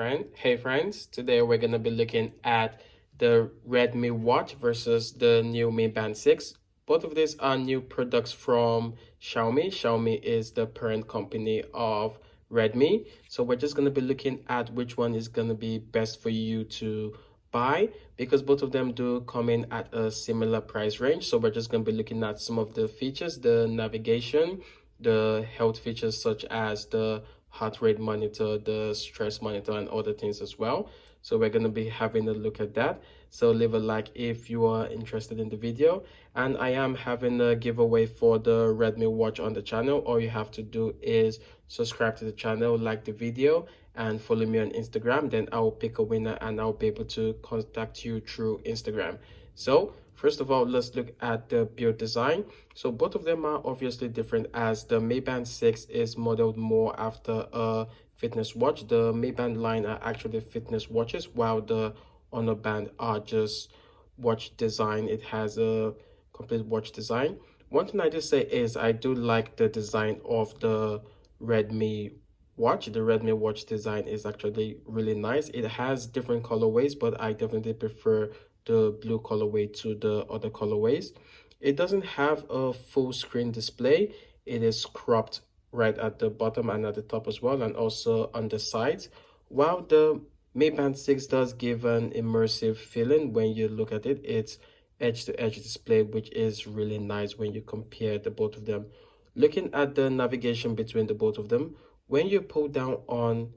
Hey friends, today we're gonna be looking at the Redmi watch versus the new Mi Band 6. Both of these are new products from Xiaomi. Xiaomi is the parent company of Redmi. So we're just gonna be looking at which one is gonna be best for you to buy because both of them do come in at a similar price range. So we're just gonna be looking at some of the features, the navigation, the health features such as the heart rate monitor, the stress monitor, and other things as well. So we're going to be having a look at that. So leave a like if you are interested in the video. And I am having a giveaway for the Redmi watch on the channel. All you have to do is subscribe to the channel, like the video, and follow me on Instagram. Then I will pick a winner and I'll be able to contact you through Instagram. So first of all, let's look at the build design. So both of them are obviously different as the Mi Band 6 is modeled more after a fitness watch. The Mi Band line are actually fitness watches while the Honor Band are just watch design. It has a complete watch design. One thing I do say is I do like the design of the Redmi watch. The Redmi watch design is actually really nice. It has different colorways, but I definitely prefer the blue colorway to the other colorways. It doesn't have a full screen display. It is cropped right at the bottom and at the top as well, and also on the sides. While the Mi Band 6 does give an immersive feeling when you look at it, it's edge-to-edge display, which is really nice when you compare the both of them. Looking at the navigation between the both of them, when you pull down on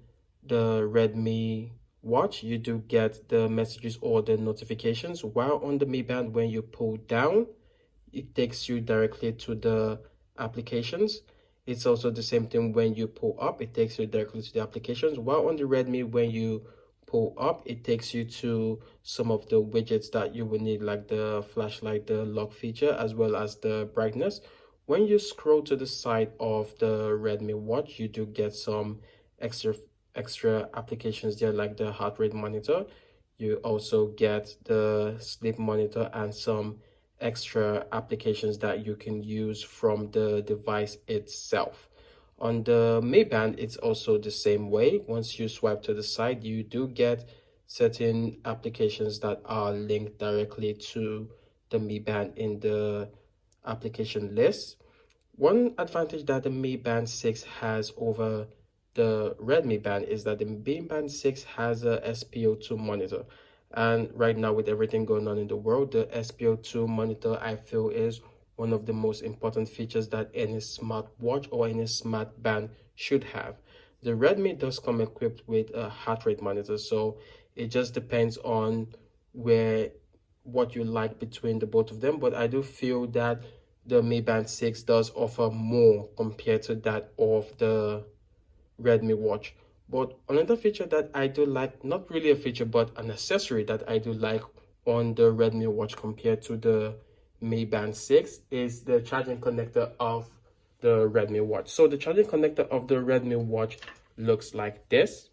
the Redmi watch, you do get the messages or the notifications, while on the Mi Band, when you pull down, it takes you directly to the applications. It's also the same thing when you pull up, it takes you directly to the applications, while on the Redmi, when you pull up, it takes you to some of the widgets that you will need, like the flashlight, the lock feature, as well as the brightness. When you scroll to the side of the Redmi watch, you do get some extra applications there, like the heart rate monitor. You also get the sleep monitor and some extra applications that you can use from the device itself. On the Mi Band, it's also the same way. Once you swipe to the side, you do get certain applications that are linked directly to the Mi Band in the application list. One advantage that the Mi Band 6 has over the Redmi Band is that the Mi Band 6 has a SPO2 monitor. And right now, with everything going on in the world, the SPO2 monitor, I feel, is one of the most important features that any smartwatch or any smart band should have. The Redmi does come equipped with a heart rate monitor, so it just depends on where what you like between the both of them. But I do feel that the Mi Band 6 does offer more compared to that of the Redmi watch. But another feature that I do like, not really a feature, but an accessory that I do like on the Redmi watch compared to the Mi Band 6 is the charging connector of the Redmi watch. So the charging connector of the Redmi watch looks like this,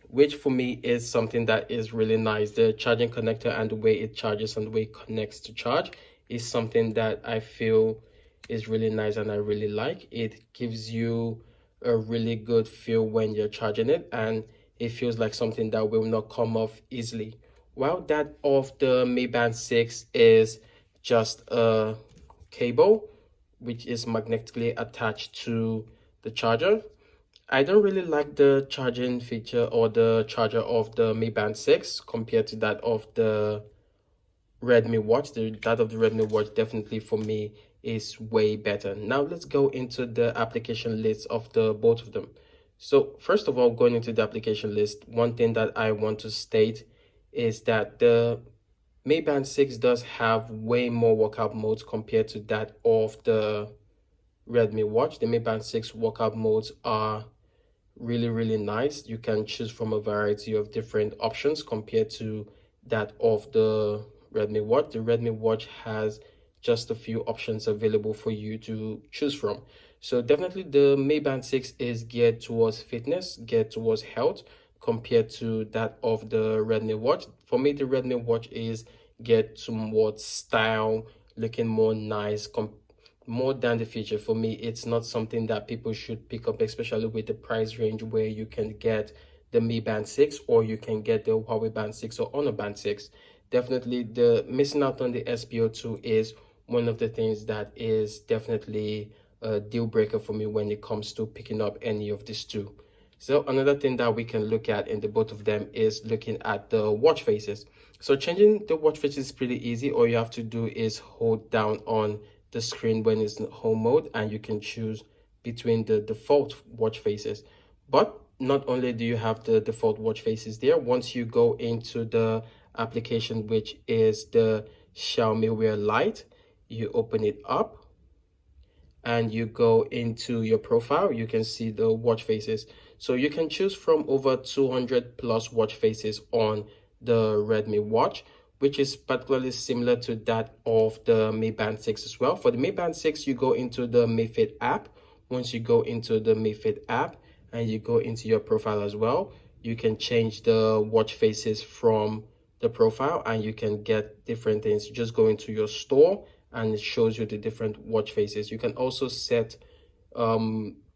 which for me is something that is really nice. The charging connector and the way it charges and the way it connects to charge is something that I feel is really nice and I really like. It gives you a really good feel when you're charging it, and it feels like something that will not come off easily. While that of the Mi Band 6 is just a cable which is magnetically attached to the charger. I don't really like the charging feature or the charger of the Mi Band 6 compared to that of the Redmi watch. That of the Redmi watch definitely for me is way better. Now let's go into the application list of the both of them. So first of all, going into the application list, one thing that I want to state is that the Mi Band 6 does have way more workout modes compared to that of the Redmi watch. The Mi Band 6 workout modes are really nice. You can choose from a variety of different options compared to that of the Redmi watch. The Redmi watch has just a few options available for you to choose from. So definitely the Mi Band 6 is geared towards fitness, geared towards health compared to that of the Redmi watch. For me, the Redmi watch is geared towards style, looking more nice, more than the feature. For me, it's not something that people should pick up, especially with the price range where you can get the Mi Band 6, or you can get the Huawei Band 6 or Honor Band 6. Definitely the missing out on the SPO2 is one of the things that is definitely a deal breaker for me when it comes to picking up any of these two. So another thing that we can look at in the both of them is looking at the watch faces. So changing the watch faces is pretty easy. All you have to do is hold down on the screen when it's in home mode, and you can choose between the default watch faces. But not only do you have the default watch faces there, once you go into the application, which is the Xiaomi Wear Lite, you open it up and you go into your profile, you can see the watch faces. So you can choose from over 200 plus watch faces on the Redmi watch, which is particularly similar to that of the Mi Band 6 as well. For the Mi Band 6, you go into the Mi Fit app. Once you go into the Mi Fit app and you go into your profile as well, you can change the watch faces from the profile and you can get different things. You just go into your store and it shows you the different watch faces. You can also set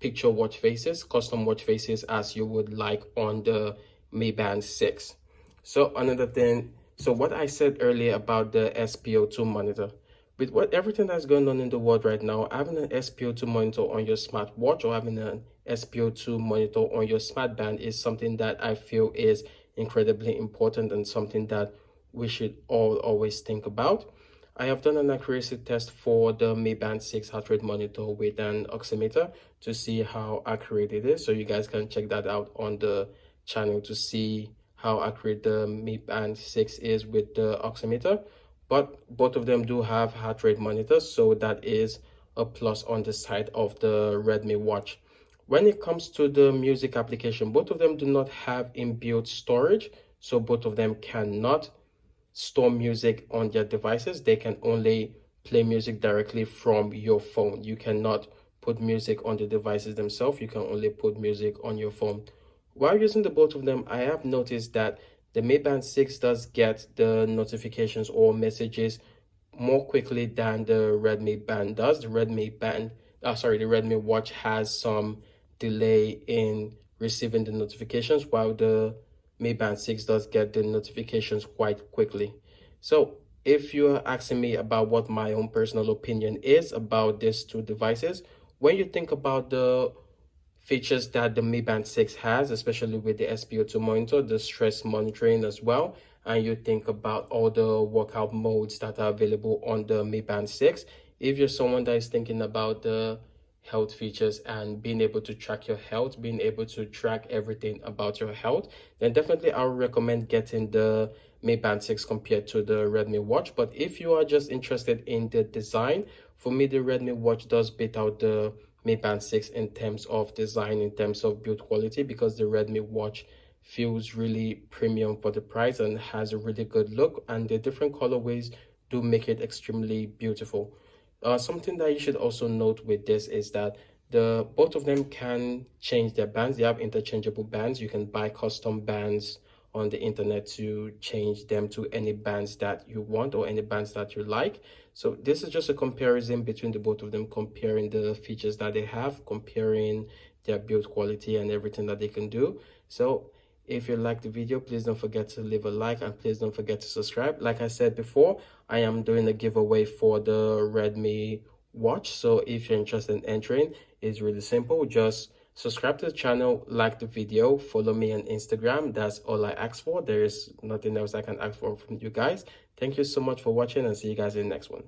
picture watch faces, custom watch faces as you would like on the Mi Band 6. So another thing, so what I said earlier about the SPO2 monitor, with everything that's going on in the world right now, having an SPO2 monitor on your smartwatch or having an SPO2 monitor on your smart band is something that I feel is incredibly important and something that we should all always think about. I have done an accuracy test for the Mi Band 6 heart rate monitor with an oximeter to see how accurate it is. So you guys can check that out on the channel to see how accurate the Mi Band 6 is with the oximeter. But both of them do have heart rate monitors, so that is a plus on the side of the Redmi watch. When it comes to the music application, both of them do not have inbuilt storage, so both of them cannot store music on their devices. They can only play music directly from your phone. You cannot put music on the devices themselves. You can only put music on your phone. While using the both of them, I have noticed that the Mi Band 6 does get the notifications or messages more quickly than the Redmi Band does. The Redmi Watch has some delay in receiving the notifications, while the Mi Band 6 does get the notifications quite quickly. So if you're asking me about what my own personal opinion is about these two devices, when you think about the features that the Mi Band 6 has, especially with the SPO2 monitor, the stress monitoring as well, and you think about all the workout modes that are available on the Mi Band 6, if you're someone that is thinking about the health features and being able to track your health, being able to track everything about your health, then definitely I would recommend getting the Mi Band 6 compared to the Redmi Watch. But if you are just interested in the design, for me, the Redmi Watch does beat out the Mi Band 6 in terms of design, in terms of build quality, because the Redmi Watch feels really premium for the price and has a really good look, and the different colorways do make it extremely beautiful. Something that you should also note with this is that both of them can change their bands. They have interchangeable bands. You can buy custom bands on the internet to change them to any bands that you want or any bands that you like. So this is just a comparison between the both of them, comparing the features that they have, comparing their build quality and everything that they can do. So if you like the video, please don't forget to leave a like and please don't forget to subscribe. Like I said before, I am doing a giveaway for the Redmi watch. So if you're interested in entering, it's really simple. Just subscribe to the channel, like the video, follow me on Instagram. That's all I ask for. There is nothing else I can ask for from you guys. Thank you so much for watching and see you guys in the next one.